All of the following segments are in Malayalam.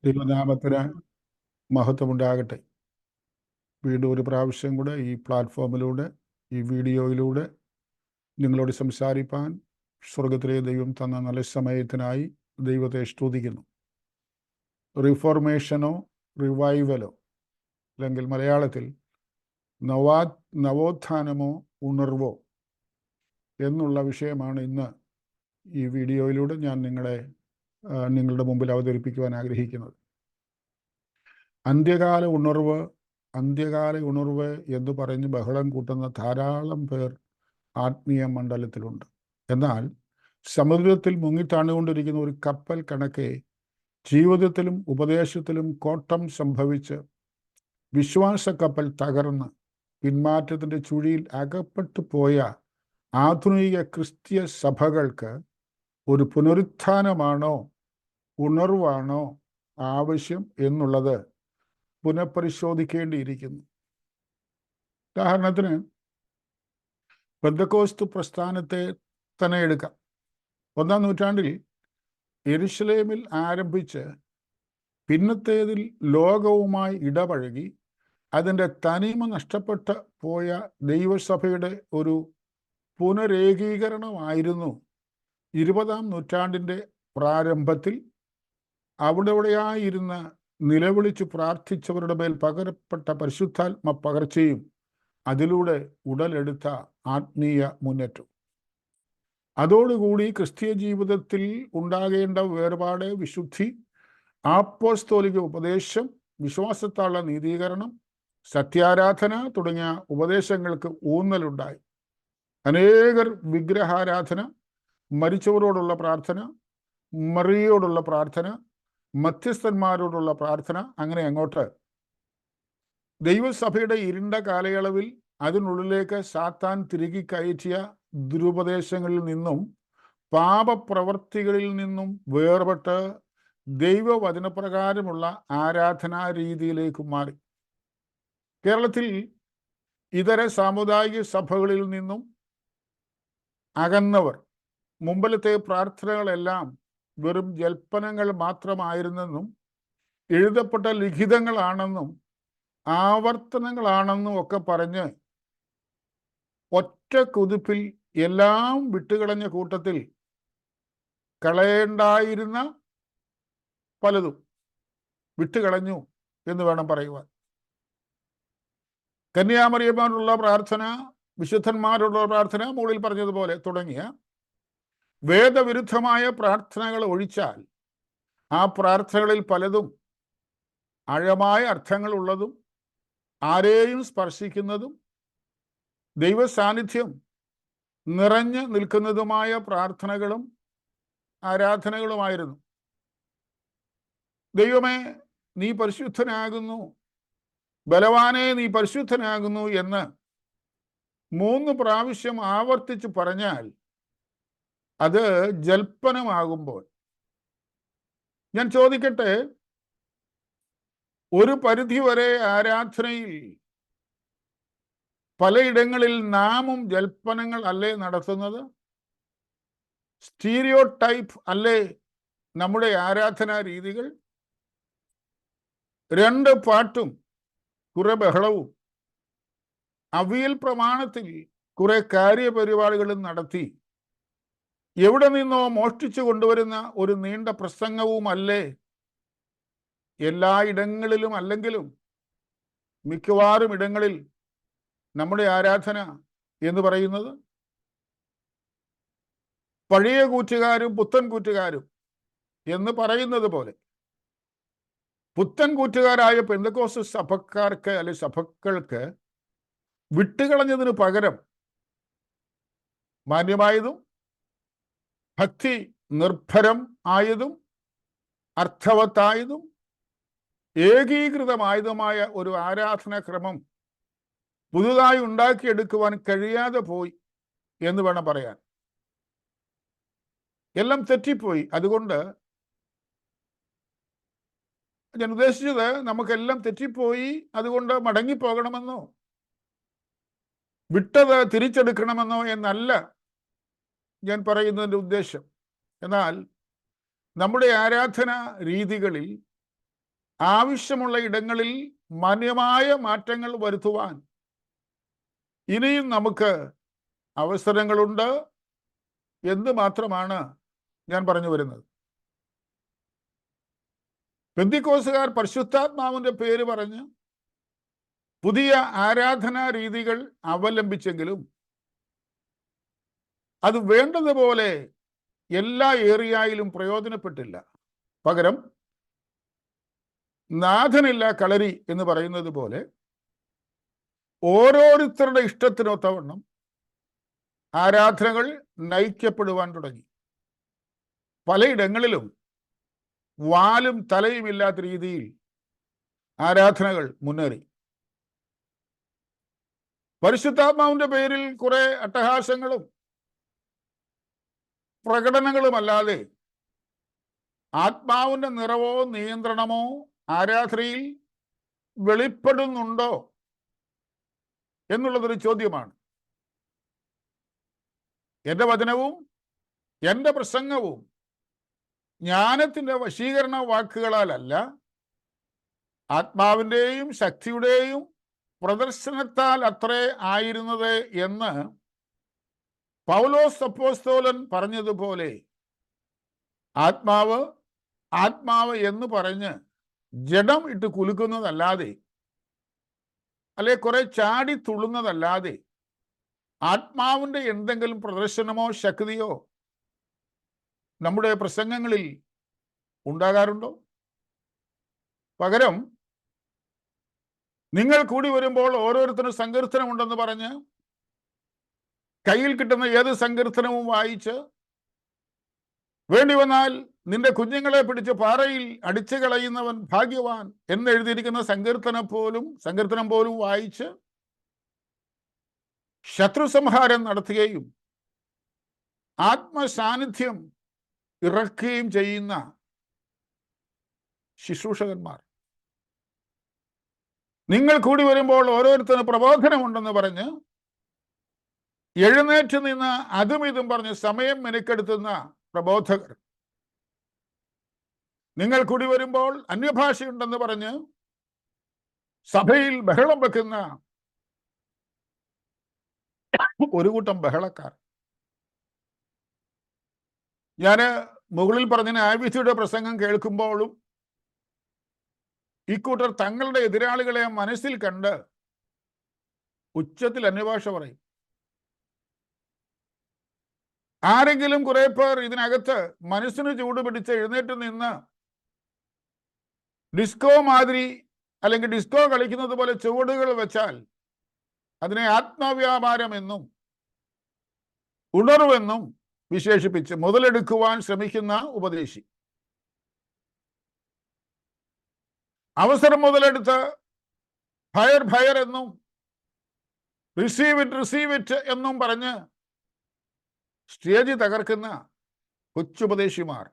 ദൈവനാമത്തിന് മഹത്വമുണ്ടാകട്ടെ. വീണ്ടും ഒരു പ്രാവശ്യം കൂടെ ഈ പ്ലാറ്റ്ഫോമിലൂടെ, ഈ വീഡിയോയിലൂടെ നിങ്ങളോട് സംസാരിപ്പാൻ സ്വർഗത്തിലെ ദൈവം തന്ന നല്ല സമയത്തിനായി ദൈവത്തെ സ്തുതിക്കുന്നു. റിഫോർമേഷനോ റിവൈവലോ, അല്ലെങ്കിൽ മലയാളത്തിൽ നവോത്ഥാനമോ ഉണർവോ എന്നുള്ള വിഷയമാണ് ഇന്ന് ഈ വീഡിയോയിലൂടെ ഞാൻ നിങ്ങളുടെ മുമ്പിൽ അവതരിപ്പിക്കുവാൻ ആഗ്രഹിക്കുന്നത്. അന്ത്യകാല ഉണർവ് എന്ന് പറഞ്ഞ് ബഹളം കൂട്ടുന്ന ധാരാളം പേർ ആത്മീയ മണ്ഡലത്തിലുണ്ട്. എന്നാൽ സമുദ്രത്തിൽ മുങ്ങിത്താണുകൊണ്ടിരിക്കുന്ന ഒരു കപ്പൽ കണക്കെ ജീവിതത്തിലും ഉപദേശത്തിലും കോട്ടം സംഭവിച്ച് വിശ്വാസ കപ്പൽ തകർന്ന് പിന്മാറ്റത്തിൻ്റെ ചുഴിയിൽ അകപ്പെട്ടു പോയ ആധുനിക ക്രിസ്തീയ സഭകൾക്ക് ഒരു പുനരുത്ഥാനമാണോ ഉണർവാണോ ആവശ്യം എന്നുള്ളത് പുനഃപരിശോധിക്കേണ്ടിയിരിക്കുന്നു. ഉദാഹരണത്തിന് പെന്തക്കോസ്ത് പ്രസ്ഥാനത്തെ തന്നെ എടുക്കാം. 1-ാം നൂറ്റാണ്ടിൽ യെരുശലേമിൽ ആരംഭിച്ച് പിന്നത്തേതിൽ ലോകവുമായി ഇടപഴകി അതിൻ്റെ തനിമ നഷ്ടപ്പെട്ടു പോയ ദൈവസഭയുടെ ഒരു പുനരേകീകരണമായിരുന്നു 20-ാം നൂറ്റാണ്ടിൻ്റെ പ്രാരംഭത്തിൽ അവിടെയായിരുന്ന നിലവിളിച്ചു പ്രാർത്ഥിച്ചവരുടെ മേൽ പകരപ്പെട്ട പരിശുദ്ധാത്മ പകർച്ചയും അതിലൂടെ ഉടലെടുത്ത ആത്മീയ മുന്നേറ്റം. അതോടുകൂടി ക്രിസ്തീയ ജീവിതത്തിൽ ഉണ്ടാകേണ്ട വേർപാട്, വിശുദ്ധി, അപ്പോസ്തോലിക ഉപദേശം, വിശ്വാസത്താലുള്ള നീതീകരണം, സത്യാരാധന തുടങ്ങിയ ഉപദേശങ്ങൾക്ക് ഊന്നലുണ്ടായി. അനേകർ വിഗ്രഹാരാധന, മരിച്ചവരോടുള്ള പ്രാർത്ഥന, മറിയോടുള്ള പ്രാർത്ഥന, മധ്യസ്ഥന്മാരോടുള്ള പ്രാർത്ഥന, അങ്ങനെ അങ്ങോട്ട് ദൈവസഭയുടെ ഇരുണ്ട കാലയളവിൽ അതിനുള്ളിലേക്ക് സാത്താൻ തിരികെ കയറ്റിയ ദുരുപദേശങ്ങളിൽ നിന്നും പാപപ്രവർത്തികളിൽ നിന്നും വേർപെട്ട് ദൈവവചനപ്രകാരമുള്ള ആരാധനാ രീതിയിലേക്ക് മാറി. കേരളത്തിൽ ഇതര സാമുദായിക സഭകളിൽ നിന്നും അകന്നവർ മുമ്പിലത്തെ പ്രാർത്ഥനകളെല്ലാം വെറും ജൽപ്പനങ്ങൾ മാത്രമായിരുന്നെന്നും എഴുതപ്പെട്ട ലിഖിതങ്ങളാണെന്നും ആവർത്തനങ്ങളാണെന്നും ഒക്കെ പറഞ്ഞ് ഒറ്റ കുതിപ്പിൽ എല്ലാം വിട്ടുകളഞ്ഞ കൂട്ടത്തിൽ കളയേണ്ടായിരുന്ന പലതും വിട്ടുകളഞ്ഞു എന്ന് വേണം പറയുവാൻ. കന്യാമറിയമ്മയോടുള്ള പ്രാർത്ഥന, വിശുദ്ധന്മാരോടുള്ള പ്രാർത്ഥന, മുകളിൽ പറഞ്ഞതുപോലെ തുടങ്ങിയ വേദവിരുദ്ധമായ പ്രാർത്ഥനകൾ ഒഴിച്ചാൽ ആ പ്രാർത്ഥനകളിൽ പലതും ആഴമായ അർത്ഥങ്ങളുള്ളതും ആരെയും സ്പർശിക്കുന്നതും ദൈവസാന്നിധ്യം നിറഞ്ഞു നിൽക്കുന്നതുമായ പ്രാർത്ഥനകളും ആരാധനകളുമായിരുന്നു. ദൈവമേ നീ പരിശുദ്ധനാകുന്നു, ബലവാനെ നീ പരിശുദ്ധനാകുന്നു എന്ന് 3 പ്രാവശ്യം ആവർത്തിച്ച് പറഞ്ഞാൽ അത് ജൽപ്പനമാകുമ്പോൾ, ഞാൻ ചോദിക്കട്ടെ, ഒരു പരിധിവരെ ആരാധനയിൽ പലയിടങ്ങളിൽ നാമും ജൽപ്പനങ്ങൾ അല്ലേ നടത്തുന്നത്? സ്റ്റീരിയോ ടൈപ്പ് അല്ലേ നമ്മുടെ ആരാധനാ രീതികൾ? 2 പാട്ടും കുറെ ബഹളവും അവിയൽ പ്രമാണത്തിൽ കുറെ കാര്യപരിപാടികളും നടത്തി എവിടെ നിന്നോ മോഷ്ടിച്ചു കൊണ്ടുവരുന്ന ഒരു നീണ്ട പ്രസംഗവുമല്ലേ എല്ലായിടങ്ങളിലും അല്ലെങ്കിലും മിക്കവാറും ഇടങ്ങളിൽ നമ്മുടെ ആരാധന എന്ന് പറയുന്നത്? പഴയ കൂറ്റുകാരും പുത്തൻ കൂറ്റുകാരും എന്ന് പറയുന്നത് പോലെ പുത്തൻ കൂറ്റുകാരായ പെന്തക്കോസ്ത് സഭക്കാർക്ക് അല്ലെ സഭകൾക്ക് വിട്ടുകളഞ്ഞതിന് പകരം മാന്യമായതും ഭക്തി നിർഭരം ആയതും അർത്ഥവത്തായതും ഏകീകൃതമായതുമായ ഒരു ആരാധനാക്രമം പുതുതായി ഉണ്ടാക്കിയെടുക്കുവാൻ കഴിയാതെ പോയി എന്ന് വേണം പറയാൻ. എല്ലാം തെറ്റിപ്പോയി. അതുകൊണ്ട് ഞാൻ ഉദ്ദേശിച്ചത്, നമുക്കെല്ലാം തെറ്റിപ്പോയി, അതുകൊണ്ട് മടങ്ങിപ്പോകണമെന്നോ വിട്ടത് തിരിച്ചെടുക്കണമെന്നോ എന്നല്ല ഞാൻ പറയുന്നതിൻ്റെ ഉദ്ദേശം. എന്നാൽ നമ്മുടെ ആരാധന രീതികളിൽ ആവശ്യമുള്ള ഇടങ്ങളിൽ മാന്യമായ മാറ്റങ്ങൾ വരുത്തുവാൻ ഇനിയും നമുക്ക് അവസരങ്ങളുണ്ട് എന്ന് മാത്രമാണ് ഞാൻ പറഞ്ഞു വരുന്നത്. പെന്തിക്കോസുകാർ പരിശുദ്ധാത്മാവിന്റെ പേര് പറഞ്ഞ് പുതിയ ആരാധനാ രീതികൾ അവലംബിച്ചെങ്കിലും അത് വേണ്ടതുപോലെ എല്ലാ ഏരിയയിലും പ്രയോജനപ്പെട്ടില്ല. പകരം നാഥനില്ല കളരി എന്ന് പറയുന്നത് പോലെ ഓരോരുത്തരുടെ ഇഷ്ടത്തിനൊത്തവണ്ണം ആരാധനകൾ നയിക്കപ്പെടുവാൻ തുടങ്ങി. പലയിടങ്ങളിലും വാലും തലയും ഇല്ലാത്ത രീതിയിൽ ആരാധനകൾ മുന്നേറി. പരിശുദ്ധാത്മാവിന്റെ പേരിൽ കുറെ അട്ടഹാസങ്ങളും പ്രകടനങ്ങളുമല്ലാതെ ആത്മാവിന്റെ നിറവോ നിയന്ത്രണമോ ആരാധനയിൽ വെളിപ്പെടുന്നുണ്ടോ എന്നുള്ളതൊരു ചോദ്യമാണ്. എൻ്റെ വചനവും എൻ്റെ പ്രസംഗവും ജ്ഞാനത്തിൻ്റെ വശീകരണ വാക്കുകളാലല്ല, ആത്മാവിൻ്റെയും ശക്തിയുടെയും പ്രദർശനത്താൽ അത്രേ ആയിരുന്നത് എന്ന് പൗലോസ് അപ്പോസ്തലൻ പറഞ്ഞതുപോലെ ആത്മാവ് ആത്മാവ് എന്ന് പറഞ്ഞ് ജഡം ഇട്ട് കുലുക്കുന്നതല്ലാതെ, അല്ലെ കുറെ ചാടി തുള്ളുന്നതല്ലാതെ ആത്മാവിൻ്റെ എന്തെങ്കിലും പ്രദർശനമോ ശക്തിയോ നമ്മുടെ പ്രസംഗങ്ങളിൽ ഉണ്ടാകാറുണ്ടോ? പകരം നിങ്ങൾ കൂടി വരുമ്പോൾ ഓരോരുത്തരും സങ്കീർത്തനമുണ്ടെന്ന് പറഞ്ഞ് കയ്യിൽ കിട്ടുന്ന ഏത് സങ്കീർത്തനവും വായിച്ച് വേണ്ടി വന്നാൽ നിന്റെ കുഞ്ഞുങ്ങളെ പിടിച്ച് പാറയിൽ അടിച്ചു കളയുന്നവൻ ഭാഗ്യവാൻ എന്നെഴുതിയിരിക്കുന്ന സങ്കീർത്തനം പോലും വായിച്ച് ശത്രുസംഹാരം നടത്തുകയും ആത്മസാന്നിധ്യം ഇറക്കുകയും ചെയ്യുന്ന ശുശ്രൂഷകന്മാർ. നിങ്ങൾ കൂടി വരുമ്പോൾ ഓരോരുത്തരും പ്രബോധനമുണ്ടെന്ന് പറഞ്ഞ് എഴുന്നേറ്റ് നിന്ന് അതും ഇതും പറഞ്ഞ് സമയം മെനക്കെടുത്തുന്ന പ്രബോധകർ. നിങ്ങൾ കൂടി വരുമ്പോൾ അന്യഭാഷയുണ്ടെന്ന് പറഞ്ഞ് സഭയിൽ ബഹളം വെക്കുന്ന ഒരു കൂട്ടം ബഹളക്കാർ. ഞാൻ മുകളിൽ പറഞ്ഞ ന്യായവിധിയുടെ പ്രസംഗം കേൾക്കുമ്പോഴും ഇക്കൂട്ടർ തങ്ങളുടെ എതിരാളികളെ മനസ്സിൽ കണ്ട് ഉച്ചത്തിൽ അന്യഭാഷ പറയും. ആരെങ്കിലും കുറെ പേർ ഇതിനകത്ത് മനസ്സിന് ചൂട് പിടിച്ച് എഴുന്നേറ്റ് നിന്ന് ഡിസ്കോ മാതിരി അല്ലെങ്കിൽ ഡിസ്കോ കളിക്കുന്നത് പോലെ ചുവടുകൾ വെച്ചാൽ അതിനെ ആത്മവ്യാപാരമെന്നും ഉണർവെന്നും വിശേഷിപ്പിച്ച് മുതലെടുക്കുവാൻ ശ്രമിക്കുന്ന ഉപദേശി. അവസരം മുതലെടുത്ത് ഭയർ എന്നും റിസീവ് ഇറ്റ് എന്നും പറഞ്ഞ് സ്റ്റേജ് തകർക്കുന്ന കൊച്ചുപദേശിമാർ.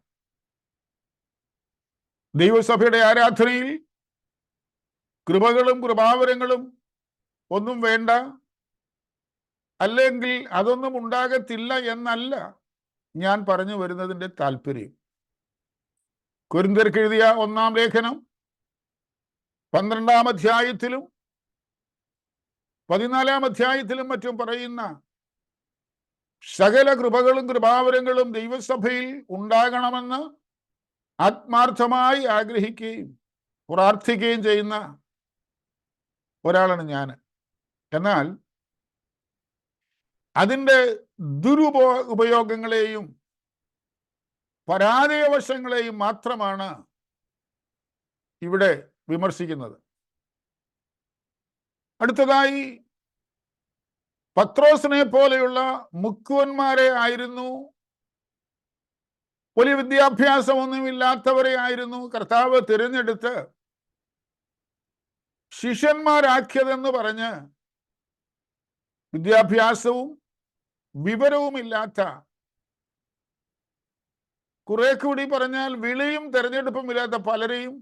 ദൈവസഭയുടെ ആരാധനയിൽ കൃപകളും കൃപാവരങ്ങളും ഒന്നും വേണ്ട, അല്ലെങ്കിൽ അതൊന്നും ഉണ്ടാകത്തില്ല എന്നല്ല ഞാൻ പറഞ്ഞു വരുന്നതിൻ്റെ താല്പര്യം. കൊരിന്ത്യർക്ക് എഴുതിയ 1-ാം ലേഖനം 12-ാം അധ്യായത്തിലും 14-ാം അധ്യായത്തിലും മറ്റും പറയുന്ന സകല കൃപകളും കൃപാവരങ്ങളും ദൈവസഭയിൽ ഉണ്ടാകണമെന്ന് ആത്മാർത്ഥമായി ആഗ്രഹിക്കുകയും പ്രാർത്ഥിക്കുകയും ചെയ്യുന്ന ഒരാളാണ് ഞാൻ. എന്നാൽ അതിൻ്റെ ഉപയോഗങ്ങളെയും പരാജയവശങ്ങളെയും മാത്രമാണ് ഇവിടെ വിമർശിക്കുന്നത്. അടുത്തതായി പത്രോസിനെ പോലെയുള്ള മുക്കുവന്മാരെ ആയിരുന്നു, വലിയ വിദ്യാഭ്യാസമൊന്നുമില്ലാത്തവരെ ആയിരുന്നു കർത്താവ് തിരഞ്ഞെടുത്ത് ശിഷ്യന്മാരാക്കിയതെന്ന് പറഞ്ഞ് വിദ്യാഭ്യാസവും വിവരവുമില്ലാത്ത, കുറെ കൂടി പറഞ്ഞാൽ വിളിയും തെരഞ്ഞെടുപ്പും ഇല്ലാത്ത പലരെയും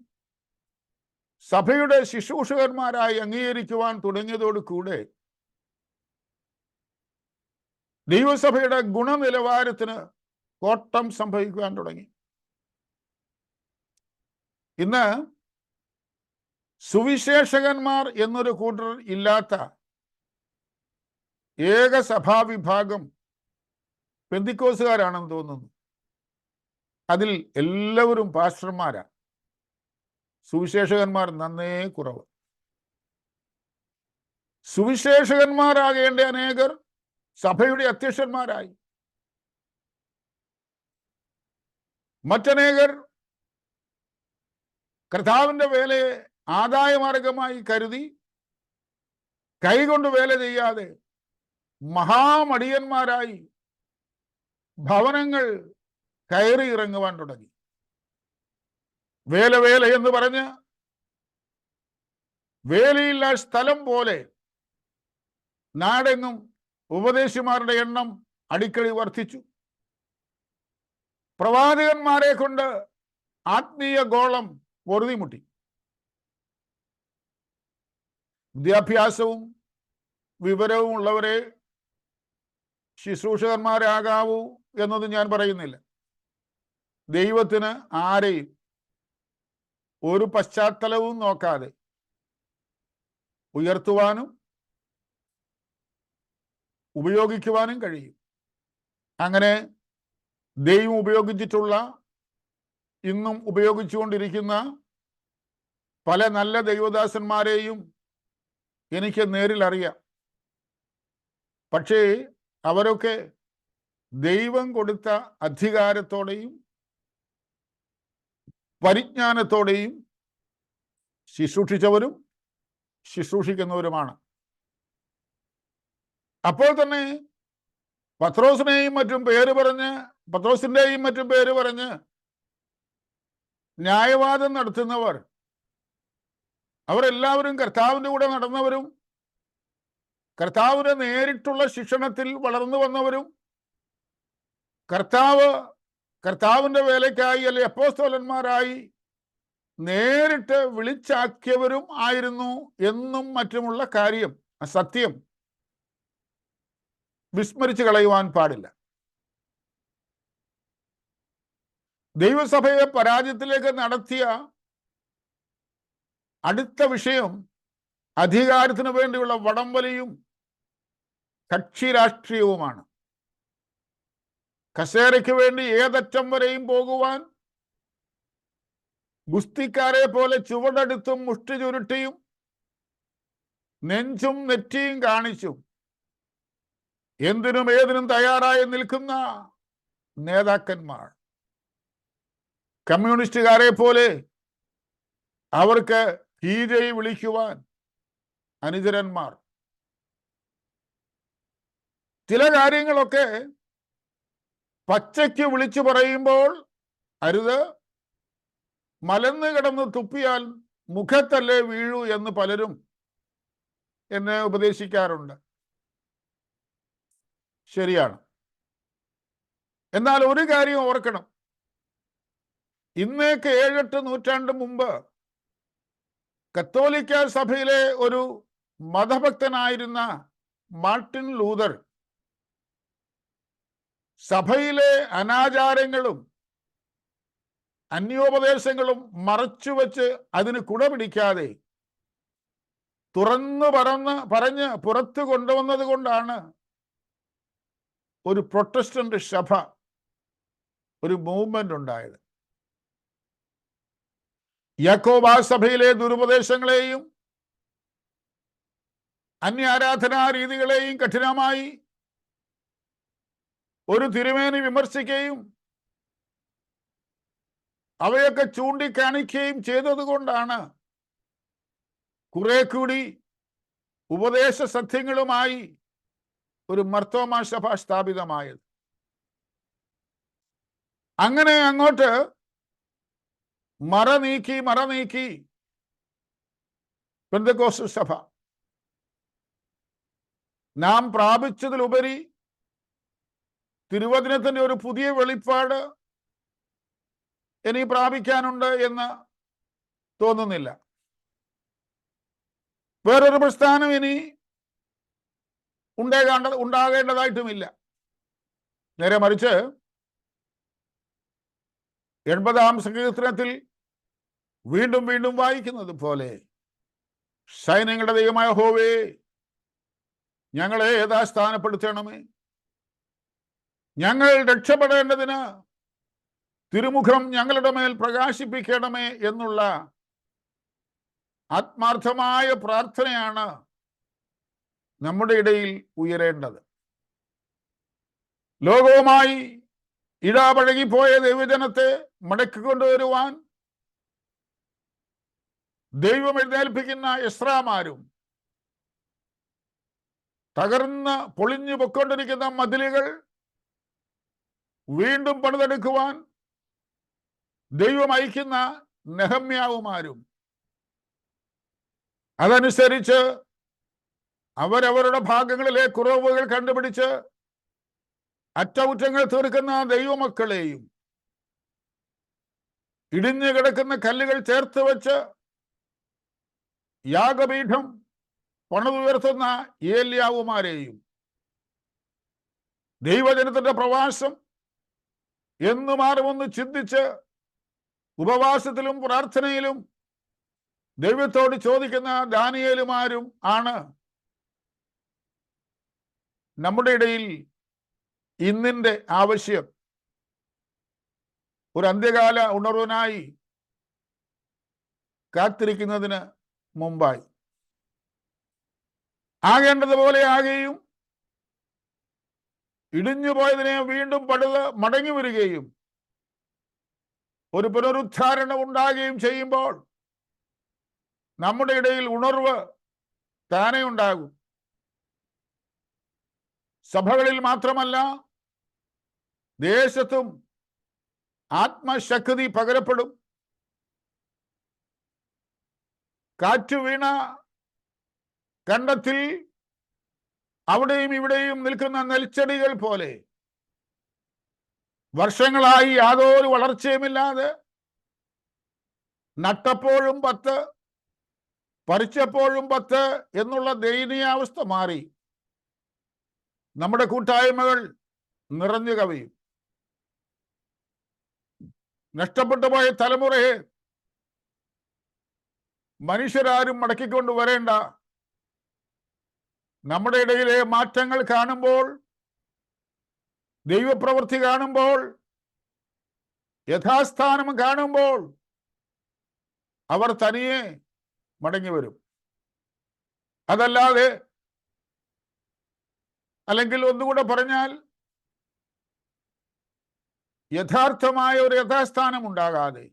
സഭയുടെ ശുശ്രൂഷകന്മാരായി അംഗീകരിക്കുവാൻ തുടങ്ങിയതോടുകൂടെ ദൈവസഭയുടെ ഗുണനിലവാരത്തിന് കോട്ടം സംഭവിക്കുവാൻ തുടങ്ങി. ഇന്ന് സുവിശേഷകന്മാർ എന്നൊരു കൂട്ടർ ഇല്ലാത്ത ഏക സഭാവിഭാഗം പെന്തിക്കോസുകാരാണെന്ന് തോന്നുന്നു. അതിൽ എല്ലാവരും പാസ്റ്റർമാരാ. സുവിശേഷകന്മാർ നന്നേ കുറവ്. സുവിശേഷകന്മാരാകേണ്ട അനേകർ സഭയുടെ അധ്യക്ഷന്മാരായി. മറ്റനേകർ കർത്താവിന്റെ വേലയെ ആദായമാർഗമായി കരുതി കൈകൊണ്ട് വേല ചെയ്യാതെ മഹാമടിയന്മാരായി ഭവനങ്ങൾ കയറി ഇറങ്ങുവാൻ തുടങ്ങി. വേല വേല എന്ന് പറഞ്ഞ് വേലയില്ല സ്ഥലം പോലെ നാടെങ്ങും ഉപദേശിമാരുടെ എണ്ണം അടിക്കടി വർദ്ധിച്ചു. പ്രവാചകന്മാരെ കൊണ്ട് ആത്മീയ ഗോളം പൊറുതിമുട്ടി. വിദ്യാഭ്യാസവും വിവരവും ഉള്ളവരെ ശുശ്രൂഷകന്മാരാകാവൂ എന്നൊന്നും ഞാൻ പറയുന്നില്ല. ദൈവത്തിന് ആരെയും ഒരു പശ്ചാത്തലവും നോക്കാതെ ഉയർത്തുവാനും ഉപയോഗിക്കുവാനും കഴിയും. അങ്ങനെ ദൈവം ഉപയോഗിച്ചിട്ടുള്ള, ഇന്നും ഉപയോഗിച്ചുകൊണ്ടിരിക്കുന്ന പല നല്ല ദൈവദാസന്മാരെയും എനിക്ക് നേരിൽ അറിയാം. പക്ഷേ അവരൊക്കെ ദൈവം കൊടുത്ത അധികാരത്തോടെയും പരിജ്ഞാനത്തോടെയും ശുശ്രൂഷിച്ചവരും ശുശ്രൂഷിക്കുന്നവരുമാണ്. അപ്പോൾ തന്നെ പത്രോസിന്റെയും മറ്റും പേര് പറഞ്ഞ് ന്യായവാദം നടത്തുന്നവർ അവരെല്ലാവരും കർത്താവിൻ്റെ കൂടെ നടന്നവരും കർത്താവിന്റെ നേരിട്ടുള്ള ശിക്ഷണത്തിൽ വളർന്നു വന്നവരും കർത്താവിന്റെ വേലയ്ക്കായി അല്ലെ അപ്പോസ്തലന്മാരായി നേരിട്ട് വിളിച്ചാക്കിയവരും ആയിരുന്നു എന്നും മറ്റുമുള്ള കാര്യം, സത്യം വിസ്മരിച്ചു കളയുവാൻ പാടില്ല. ദൈവസഭയെ പരാജയത്തിലേക്ക് നടത്തിയ അടുത്ത വിഷയം അധികാരത്തിന് വേണ്ടിയുള്ള വടംവലിയും കക്ഷി രാഷ്ട്രീയവുമാണ്. കസേരയ്ക്ക് വേണ്ടി ഏതറ്റം വരെയും പോകുവാൻ ഗുസ്തിക്കാരെ പോലെ ചുവടെടുത്തും മുഷ്ടി ചുരുട്ടിയും നെഞ്ചും നെറ്റിയും കാണിച്ചും എന്തിനും ഏതിനും തയ്യാറായി നിൽക്കുന്ന നേതാക്കന്മാർ, കമ്മ്യൂണിസ്റ്റുകാരെ പോലെ അവർക്ക് കീഴെ വിളിക്കുവാൻ അനുചരന്മാർ. ചില കാര്യങ്ങളൊക്കെ പച്ചയ്ക്ക് വിളിച്ചു പറയുമ്പോൾ അരുത്, മലന്ന് കിടന്ന് തുപ്പിയാൽ മുഖത്തല്ലേ വീഴൂ എന്ന് പലരും എന്നെ ഉപദേശിക്കാറുണ്ട്. ശരിയാണ്. എന്നാൽ ഒരു കാര്യം ഓർക്കണം, ഇന്നേക്ക് 7-8 നൂറ്റാണ്ട് മുമ്പ് കത്തോലിക്ക സഭയിലെ ഒരു മതഭക്തനായിരുന്ന മാർട്ടിൻ ലൂതർ സഭയിലെ അനാചാരങ്ങളും അന്യോപദേശങ്ങളും മറച്ചുവെച്ച് അതിന് കുടപിടിക്കാതെ തുറന്നു പറഞ്ഞ് പുറത്തു കൊണ്ടുവന്നത് കൊണ്ടാണ് ഒരു പ്രൊട്ടസ്റ്റന്റ് സഭ, ഒരു മൂവ്മെന്റ് ഉണ്ടായത്. യാക്കോബാ സഭയിലെ ദുരുപദേശങ്ങളെയും അന്യാരാധനാ രീതികളെയും കഠിനമായി ഒരു തിരുമേനി വിമർശിക്കുകയും അവയൊക്കെ ചൂണ്ടിക്കാണിക്കുകയും ചെയ്തതുകൊണ്ടാണ് കുറെ കൂടി ഉപദേശ സത്യങ്ങളുമായി ഒരു മർത്തോമാ സഭ സ്ഥാപിതമായത്. അങ്ങനെ അങ്ങോട്ട് മറ നീക്കി പെന്തക്കോസ്ത് സഭ നാം പ്രാപിച്ചതിലുപരി തിരുവചനത്തിന്റെ ഒരു പുതിയ വെളിപ്പാട് ഇനി പ്രാപിക്കാനുണ്ട് എന്ന് തോന്നുന്നില്ല. വേറൊരു പ്രസ്ഥാനം ഇനി ഉണ്ടാകേണ്ടതായിട്ടുമില്ല. നേരെ മറിച്ച് 80-ാം സങ്കീർത്തനത്തിൽ വീണ്ടും വായിക്കുന്നത് പോലെ സൈന്യങ്ങളുടെ ദൈവമായ യഹോവേ, ഞങ്ങളെ യഥാസ്ഥാനപ്പെടുത്തണമേ. ഞങ്ങൾ രക്ഷപ്പെടേണ്ടതിന് തിരുമുഖം ഞങ്ങളുടെ മേൽ പ്രകാശിപ്പിക്കണമേ എന്നുള്ള ആത്മാർത്ഥമായ പ്രാർത്ഥനയാണ് നമ്മുടെ ഇടയിൽ ഉയരേണ്ടത്. ലോകവുമായി ഇടാപഴകിപ്പോയ ദൈവജനത്തെ മടക്കിക്കൊണ്ടുവരുവാൻ ദൈവം എഴുന്നേൽപ്പിക്കുന്ന എസ്രാമാരും തകർന്ന് പൊളിഞ്ഞു പൊക്കൊണ്ടിരിക്കുന്ന മതിലുകൾ വീണ്ടും പണിതെടുക്കുവാൻ ദൈവം അയക്കുന്ന നെഹമ്യാവുമാരും അതനുസരിച്ച് അവരവരുടെ ഭാഗങ്ങളിലെ കുറവുകൾ കണ്ടുപിടിച്ച് അറ്റകുറ്റങ്ങൾ തീർക്കുന്ന ദൈവമക്കളെയും ഇടിഞ്ഞു കിടക്കുന്ന കല്ലുകൾ ചേർത്ത് വെച്ച് യാഗപീഠം പണിതുയർത്തുന്ന ഏല്യാവുമാരെയും ദൈവജനത്തിന്റെ പ്രവാസം എന്നു മാറുമെന്ന് ചിന്തിച്ച് ഉപവാസത്തിലും പ്രാർത്ഥനയിലും ദൈവത്തോട് ചോദിക്കുന്ന ദാനിയേലുമാരും ആണ് നമ്മുടെ ഇടയിൽ ഇന്നിന്റെ ആവശ്യം. ഒരു അന്ത്യകാല ഉണർവിനായി കാത്തിരിക്കുന്നതിന് മുമ്പായി ആകേണ്ടതുപോലെ ആകുകയും ഇടിഞ്ഞുപോയതിനെ വീണ്ടും പടുത് മടങ്ങി വരികയും ഒരു പുനരുദ്ധാരണം ഉണ്ടാകുകയും ചെയ്യുമ്പോൾ നമ്മുടെ ഇടയിൽ ഉണർവ് താനെ ഉണ്ടാകും. സഭകളിൽ മാത്രമല്ല, ദേശത്തും ആത്മശക്തി പകരപ്പെടും. കാറ്റു വീണ കണ്ടത്തിൽ അവിടെയും ഇവിടെയും നിൽക്കുന്ന നെൽച്ചെടികൾ പോലെ വർഷങ്ങളായി യാതൊരു വളർച്ചയുമില്ലാതെ നട്ടപ്പോഴും 10, പറിച്ചപ്പോഴും 10 എന്നുള്ള ദയനീയാവസ്ഥ മാറി നമ്മുടെ കൂട്ടായ്മകൾ നിറഞ്ഞു കവിയും. നഷ്ടപ്പെട്ടു പോയ തലമുറയെ മനുഷ്യരാരും മടക്കിക്കൊണ്ട് വരേണ്ട. നമ്മുടെ ഇടയിലെ മാറ്റങ്ങൾ കാണുമ്പോൾ, ദൈവപ്രവൃത്തി കാണുമ്പോൾ, യഥാസ്ഥാനം കാണുമ്പോൾ അവർ തനിയെ മടങ്ങി വരും. അതല്ലാതെ, അല്ലെങ്കിൽ ഒന്നുകൂടെ പറഞ്ഞാൽ, യഥാർത്ഥമായ ഒരു യഥാസ്ഥാനം ഉണ്ടാകാതെ,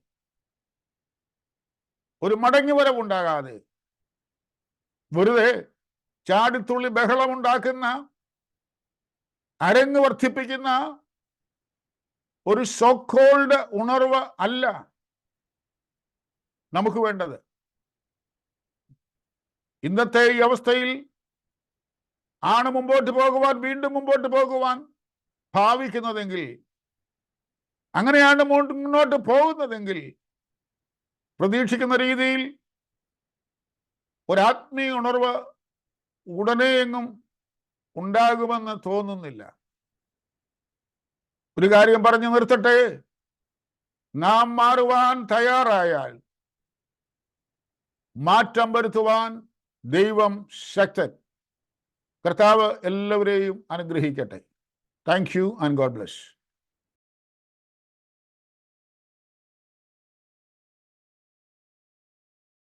ഒരു മടങ്ങിവരവുണ്ടാകാതെ, വെറുതെ ചാടിത്തുള്ളി ബഹളമുണ്ടാക്കുന്ന, അരങ്ങ് വർദ്ധിപ്പിക്കുന്ന ഒരു സോക്കോൾഡ് ഉണർവ് അല്ല നമുക്ക് വേണ്ടത്. ഇന്നത്തെ ഈ അവസ്ഥയിൽ ആണ് മുമ്പോട്ട് പോകുവാൻ, വീണ്ടും മുമ്പോട്ട് പോകുവാൻ ഭാവിക്കുന്നതെങ്കിൽ, അങ്ങനെയാണ് മുന്നോട്ട് പോകുന്നതെങ്കിൽ, പ്രതീക്ഷിക്കുന്ന രീതിയിൽ ഒരാത്മീയ ഉണർവ് ഉടനെ എങ്ങും ഉണ്ടാകുമെന്ന് തോന്നുന്നില്ല. ഒരു കാര്യം പറഞ്ഞു നിർത്തട്ടെ, നാം മാറുവാൻ തയ്യാറായാൽ മാറ്റം വരുത്തുവാൻ ദൈവം ശക്തൻ. കർത്താവ് എല്ലാവരെയും അനുഗ്രഹിക്കട്ടെ. Thank you and God bless.